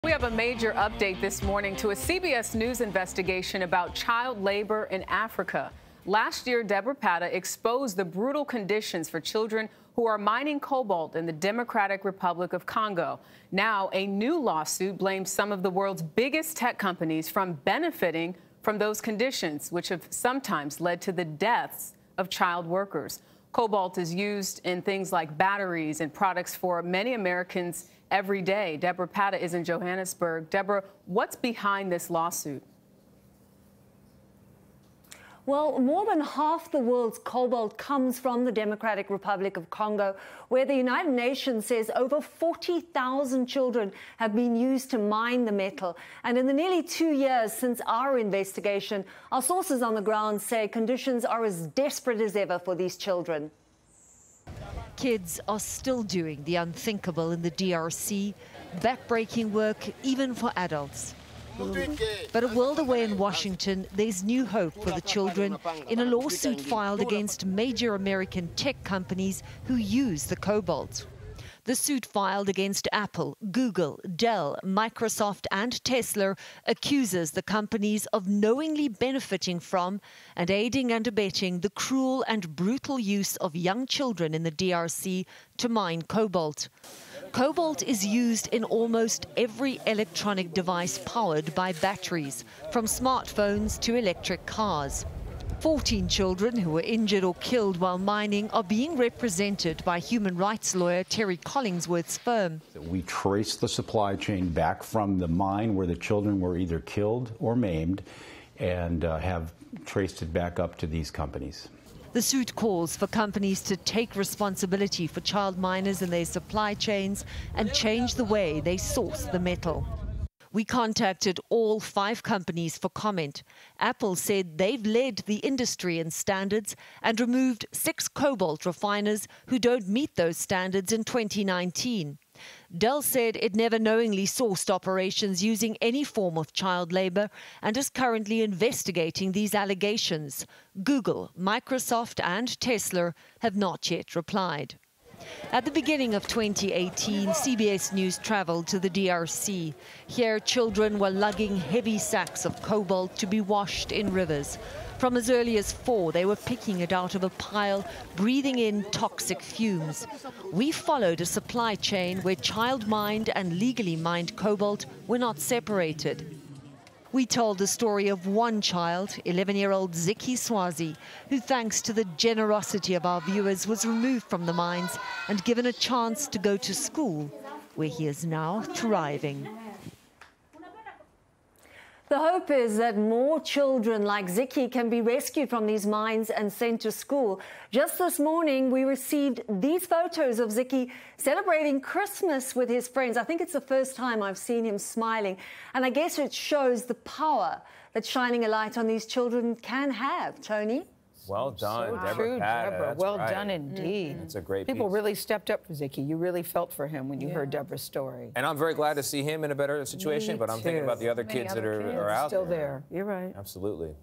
We have a major update this morning to a CBS News investigation about child labor in Africa. Last year, Debora Patta exposed the brutal conditions for children who are mining cobalt in the Democratic Republic of Congo. Now, a new lawsuit blames some of the world's biggest tech companies from benefiting from those conditions, which have sometimes led to the deaths of child workers. Cobalt is used in things like batteries and products for many Americans every day. Debora Patta is in Johannesburg. Debora, what's behind this lawsuit? Well, more than half the world's cobalt comes from the Democratic Republic of Congo, where the United Nations says over 40,000 children have been used to mine the metal. And in the nearly 2 years since our investigation, our sources on the ground say conditions are as desperate as ever for these children. Kids are still doing the unthinkable in the DRC, backbreaking work even for adults. But a world away in Washington, there's new hope for the children in a lawsuit filed against major American tech companies who use the cobalt. The suit filed against Apple, Google, Dell, Microsoft and Tesla accuses the companies of knowingly benefiting from and aiding and abetting the cruel and brutal use of young children in the DRC to mine cobalt. Cobalt is used in almost every electronic device powered by batteries, from smartphones to electric cars. 14 children who were injured or killed while mining are being represented by human rights lawyer Terry Collingsworth's firm. We traced the supply chain back from the mine where the children were either killed or maimed and have traced it back up to these companies. The suit calls for companies to take responsibility for child miners and their supply chains and change the way they source the metal. We contacted all 5 companies for comment. Apple said they've led the industry in standards and removed 6 cobalt refiners who don't meet those standards in 2019. Dell said it never knowingly sourced operations using any form of child labor and is currently investigating these allegations. Google, Microsoft and Tesla have not yet replied. At the beginning of 2018, CBS News traveled to the DRC. Here, children were lugging heavy sacks of cobalt to be washed in rivers. From as early as 4, they were picking it out of a pile, breathing in toxic fumes. We followed a supply chain where child-mined and legally mined cobalt were not separated. We told the story of one child, 11-year-old Ziki Swazi, who, thanks to the generosity of our viewers, was removed from the mines and given a chance to go to school, where he is now thriving. The hope is that more children like Ziki can be rescued from these mines and sent to school. Just this morning, we received these photos of Ziki celebrating Christmas with his friends. I think it's the first time I've seen him smiling. And I guess it shows the power that shining a light on these children can have. Tony? Well done, True, Debora. Well right. done indeed. It's a great People piece. really stepped up for Ziki. You really felt for him when you heard Debora's story. And I'm very glad to see him in a better situation, but I'm thinking about the other kids that are out Still there. You're right. Absolutely.